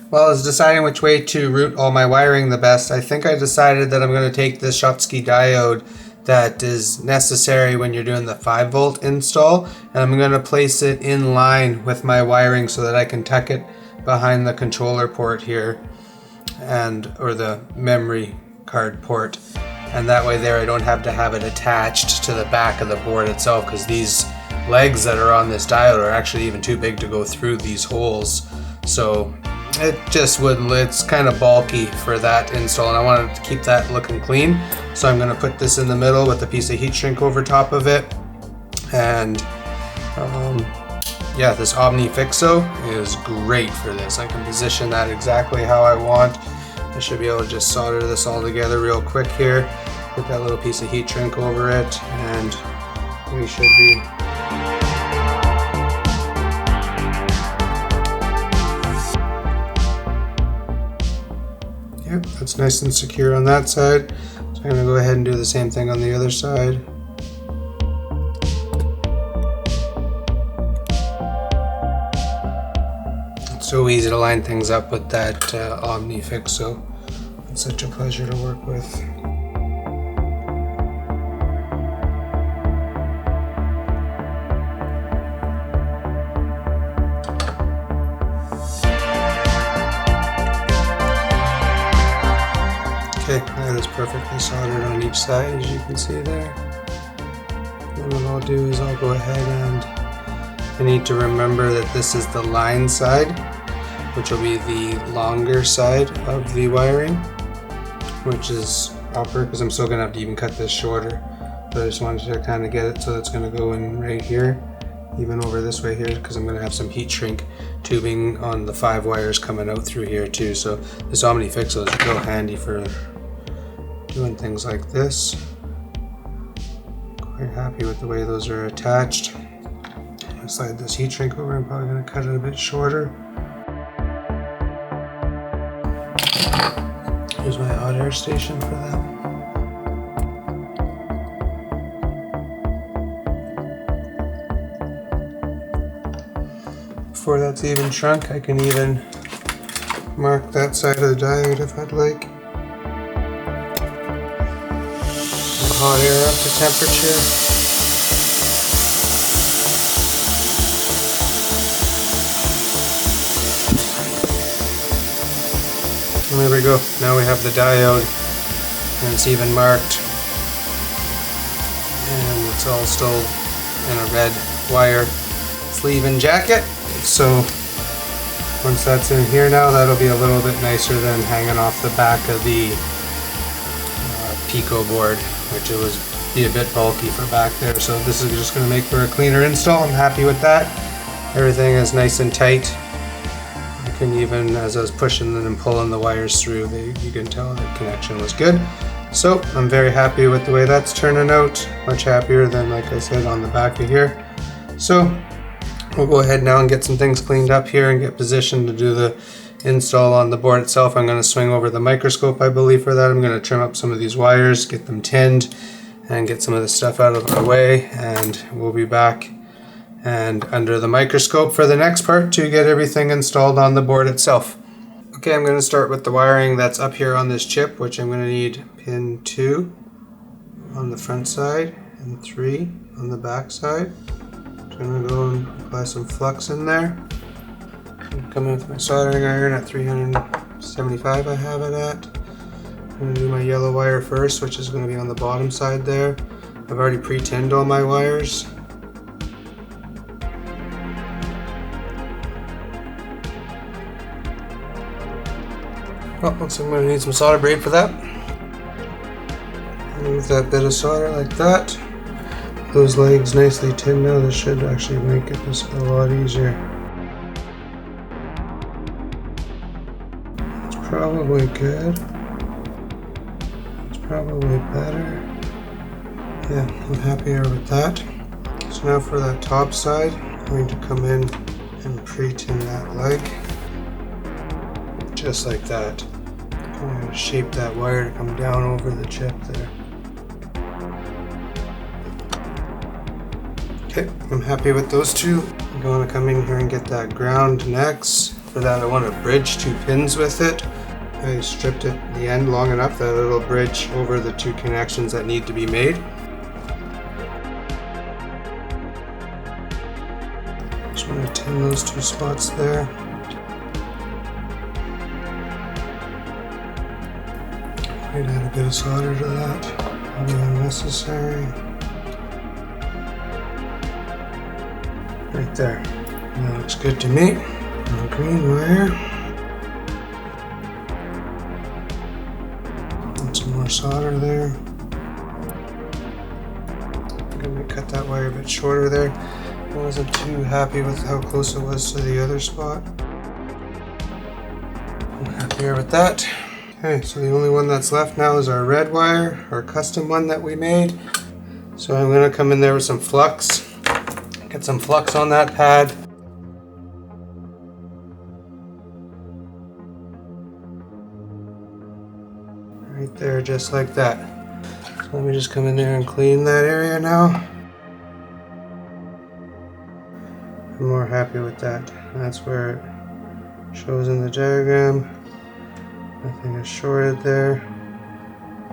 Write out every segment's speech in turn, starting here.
While I was deciding which way to route all my wiring the best, I think I decided that I'm going to take this Schottky diode that is necessary when you're doing the 5-volt install, and I'm going to place it in line with my wiring so that I can tuck it behind the controller port here, or the memory card port, and that way there I don't have to have it attached to the back of the board itself, because these legs that are on this diode are actually even too big to go through these holes. So it's kind of bulky for that install, and I wanted to keep that looking clean. So I'm going to put this in the middle with a piece of heat shrink over top of it. And yeah, this OmniFixo is great for this. I can position that exactly how I want. I should be able to just solder this all together real quick here. Put that little piece of heat shrink over it, and we should be yep, that's nice and secure on that side. So I'm going to go ahead and do the same thing on the other side. It's so easy to line things up with that OmniFixo. It's such a pleasure to work with. Okay, that is perfectly soldered on each side, as you can see there. And what I'll do is I'll go ahead and I need to remember that this is the line side, which will be the longer side of the wiring, which is proper because I'm still going to have to even cut this shorter. But I just wanted to kind of get it so it's going to go in right here, even over this way here, because I'm going to have some heat shrink tubing on the 5 wires coming out through here too. So this OmniFixo is real handy for doing things like this. Quite happy with the way those are attached. I'm going to slide this heat shrink over. I'm probably going to cut it a bit shorter. Here's my hot air station for that. Before that's even shrunk, I can even mark that side of the diode if I'd like. Hot air up to temperature. And there we go. Now we have the diode, and it's even marked, and it's all still in a red wire sleeve and jacket. So once that's in here now, that'll be a little bit nicer than hanging off the back of the Pico board, which it was be a bit bulky for back there. So this is just going to make for a cleaner install. I'm happy with that. Everything is nice and tight. You can even, as I was pushing and pulling the wires through, you can tell the connection was good. So I'm very happy with the way that's turning out. Much happier than, like I said, on the back of here. So we'll go ahead now and get some things cleaned up here and get positioned to do the install on the board itself. I'm going to swing over the microscope, I believe, for that. I'm going to trim up some of these wires, get them tinned, and get some of this stuff out of our way, and we'll be back and under the microscope for the next part to get everything installed on the board itself. Okay, I'm going to start with the wiring that's up here on this chip, which I'm going to need pin 2 on the front side and 3 on the back side. I'm going to go and apply some flux in there. I'm coming with my soldering iron at 375 I have it at. I'm going to do my yellow wire first, which is going to be on the bottom side there. I've already pre-tinned all my wires. Oh, looks like I'm going to need some solder braid for that. Move that bit of solder like that. Those legs nicely tinned now. This should actually make it just a lot easier. It's probably good. It's probably better. Yeah, I'm happier with that. So now for that top side, I'm going to come in and pre-tin that leg. Just like that. I'm going to shape that wire to come down over the chip there. Okay, I'm happy with those two. I'm going to come in here and get that ground next. For that, I want to bridge 2 pins with it. I stripped it the end long enough that it'll bridge over the 2 connections that need to be made. Just want to tin those 2 spots there. Might add a bit of solder to that, probably unnecessary. Right there. That looks good to me. And green wire. And some more solder there. I'm going to cut that wire a bit shorter there. I wasn't too happy with how close it was to the other spot. I'm happier with that. Okay, so the only one that's left now is our red wire, our custom one that we made. So I'm going to come in there with some flux. Get some flux on that pad. Right there, just like that. So let me just come in there and clean that area now. I'm more happy with that. That's where it shows in the diagram. Nothing is shorted there.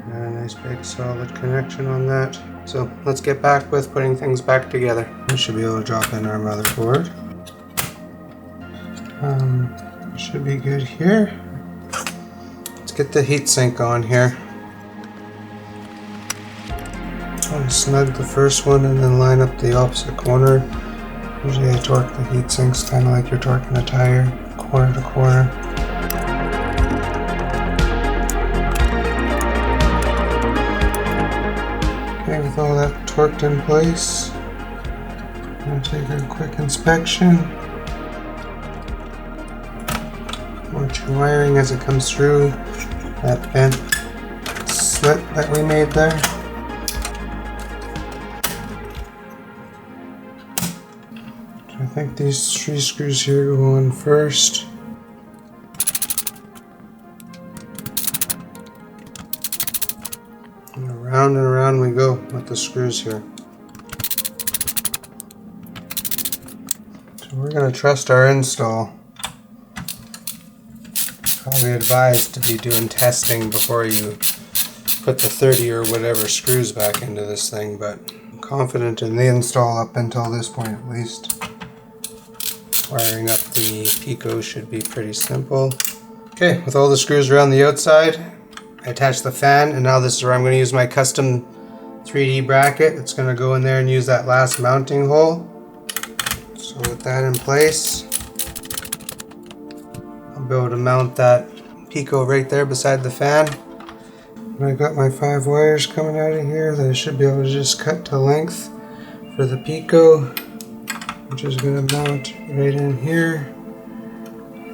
Got a nice big solid connection on that. So let's get back with putting things back together. We should be able to drop in our motherboard. Should be good here. Let's get the heatsink on here. Try to snug the first one and then line up the opposite corner. Usually I torque the heatsinks kind of like you're torquing a tire, corner to corner. Okay, with all that torqued in place, I'm going to take a quick inspection. Watch your wiring as it comes through that bent slit that we made there. So I think these 3 screws here go on first. And around we go with the screws here. So we're going to trust our install. Probably advised to be doing testing before you put the 30 or whatever screws back into this thing, but I'm confident in the install up until this point at least. Wiring up the Pico should be pretty simple. Okay, with all the screws around the outside, I attached the fan, and now this is where I'm going to use my custom 3D bracket. It's going to go in there and use that last mounting hole. So with that in place, I'll be able to mount that Pico right there beside the fan. And I got my 5 wires coming out of here that I should be able to just cut to length for the Pico, which is going to mount right in here.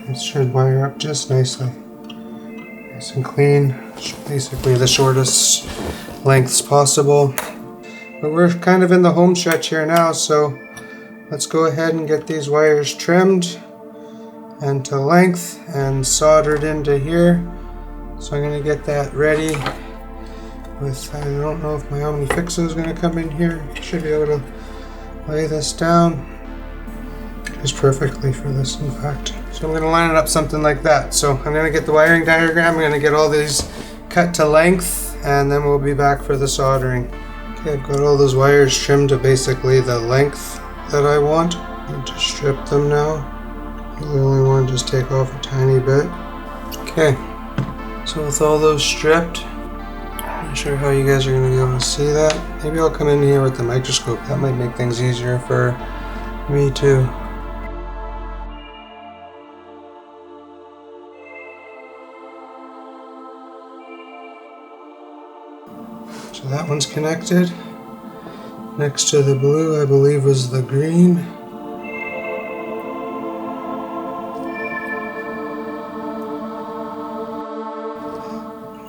It should wire up just nicely. Nice and clean. Basically the shortest lengths possible. But we're kind of in the home stretch here now, so let's go ahead and get these wires trimmed and to length and soldered into here. So I'm going to get that ready with, I don't know if my OmniFixo is going to come in here. Should be able to lay this down just perfectly for this, in fact. So I'm going to line it up something like that. So I'm going to get the wiring diagram, I'm going to get all these cut to length, and then we'll be back for the soldering. Okay, I've got all those wires trimmed to basically the length that I want. I'll just strip them now. I only want to just take off a tiny bit. Okay, so with all those stripped, I'm not sure how you guys are going to be able to see that. Maybe I'll come in here with the microscope. That might make things easier for me too. So that one's connected. Next to the blue, I believe, was the green.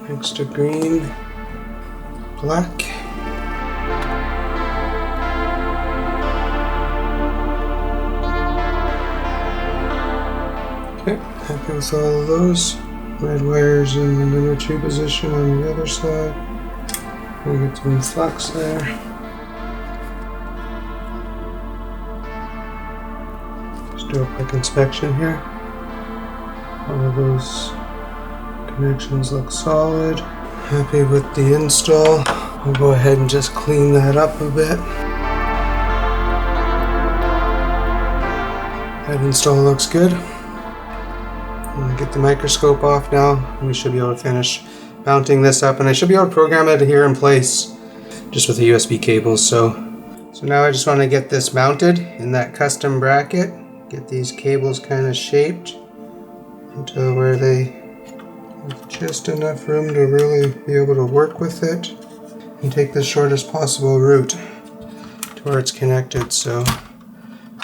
Next to green, black. Okay, happy with all of those. Red wires in the number 2 position on the other side. We'll get some flux there. Just do a quick inspection here. All of those connections look solid. Happy with the install. I'll go ahead and just clean that up a bit. That install looks good. I'm going to get the microscope off now. We should be able to finish mounting this up, and I should be able to program it here in place just with the USB cables. So now I just want to get this mounted in that custom bracket. Get these cables kind of shaped until where they have just enough room to really be able to work with it and take the shortest possible route to where it's connected. So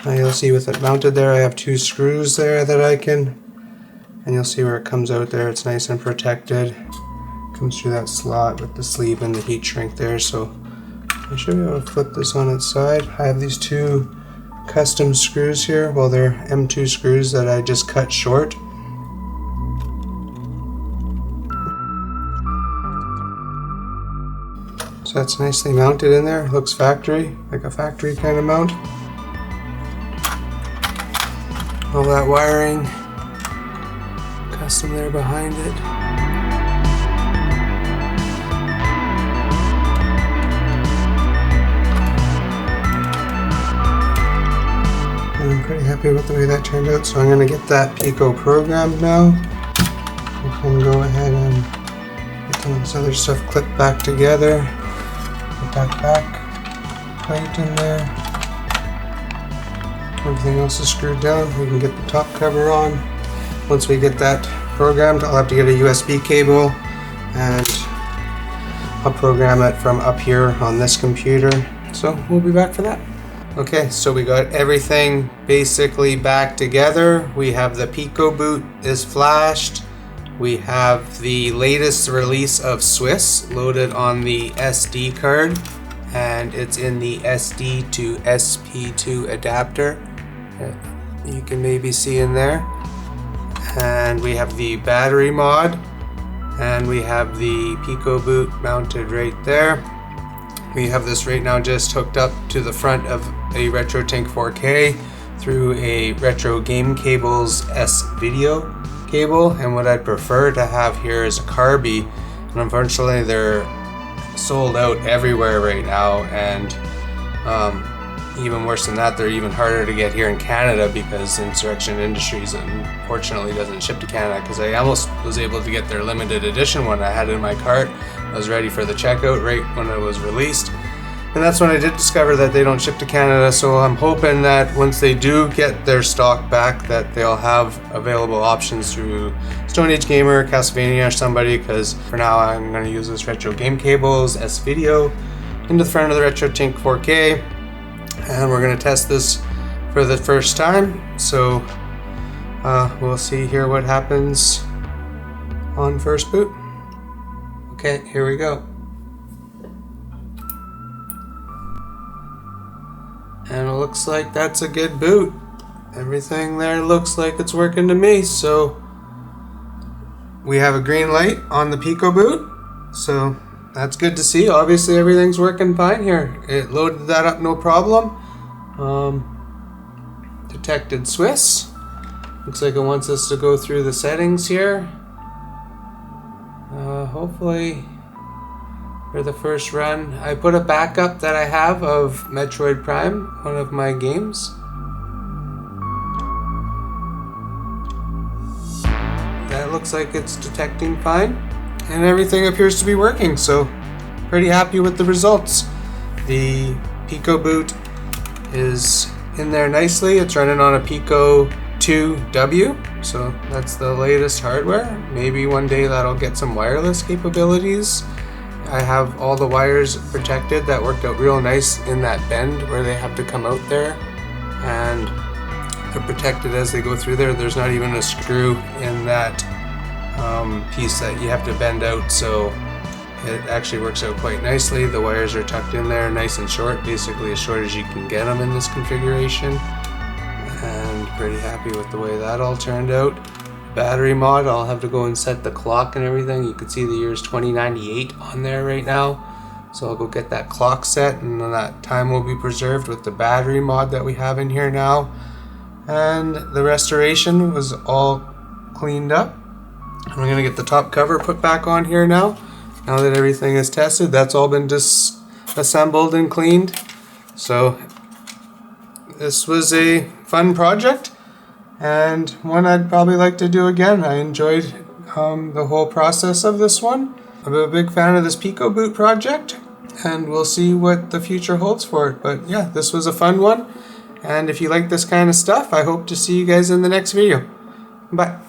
now you'll see with it mounted there, I have 2 screws there that I can, and you'll see where it comes out there. It's nice and protected. Comes through that slot with the sleeve and the heat shrink there. So I should be able to flip this on its side. I have these 2 custom screws here. Well, they're M2 screws that I just cut short. So that's nicely mounted in there. Looks factory, like a factory kind of mount. All that wiring custom there behind it. I'm pretty happy with the way that turned out, so I'm going to get that Pico programmed now. We can go ahead and get some of this other stuff clipped back together. Put that back plate in there. Everything else is screwed down. We can get the top cover on. Once we get that programmed, I'll have to get a USB cable and I'll program it from up here on this computer. So we'll be back for that. Okay, so we got everything basically back together. We have the PicoBoot is flashed. We have the latest release of Swiss loaded on the SD card, and it's in the SD to SP2 adapter. You can maybe see in there. And we have the battery mod, and we have the PicoBoot mounted right there. We have this right now just hooked up to the front of a RetroTink 4K through a Retro Game Cable's S-Video cable, and what I'd prefer to have here is a Carby, and unfortunately they're sold out everywhere right now, and even worse than that, they're even harder to get here in Canada because Insurrection Industries unfortunately doesn't ship to Canada, because I almost was able to get their limited edition one I had in my cart. I was ready for the checkout right when it was released, and that's when I did discover that they don't ship to Canada. So I'm hoping that once they do get their stock back, that they'll have available options through Stone Age Gamer, Castlevania, or somebody, because for now I'm going to use this Retro Game Cable's S-Video into the front of the RetroTink 4K, and we're going to test this for the first time. So we'll see here what happens on first boot. Okay, here we go. And it looks like that's a good boot. Everything there looks like it's working to me. So we have a green light on the PicoBoot. So that's good to see. Obviously everything's working fine here. It loaded that up no problem. Detected Swiss. Looks like it wants us to go through the settings here. Hopefully for the first run. I put a backup that I have of Metroid Prime, one of my games. That looks like it's detecting fine, and everything appears to be working, so pretty happy with the results. The PicoBoot is in there nicely. It's running on a Pico 2W, so that's the latest hardware. Maybe one day that'll get some wireless capabilities. I have all the wires protected. That worked out real nice in that bend where they have to come out there, and they're protected as they go through there. There's not even a screw in that piece that you have to bend out, so it actually works out quite nicely. The wires are tucked in there nice and short, basically as short as you can get them in this configuration, and pretty happy with the way that all turned out. Battery mod, I'll have to go and set the clock and everything. You can see the year's 2098 on there right now, so I'll go get that clock set, and then that time will be preserved with the battery mod that we have in here now. And the restoration was all cleaned up. I'm going to get the top cover put back on here now. Now that everything is tested, that's all been disassembled and cleaned. So this was a fun project and one I'd probably like to do again. I enjoyed the whole process of this one. I'm a big fan of this PicoBoot project, and we'll see what the future holds for it. But yeah, this was a fun one, and if you like this kind of stuff, I hope to see you guys in the next video. Bye.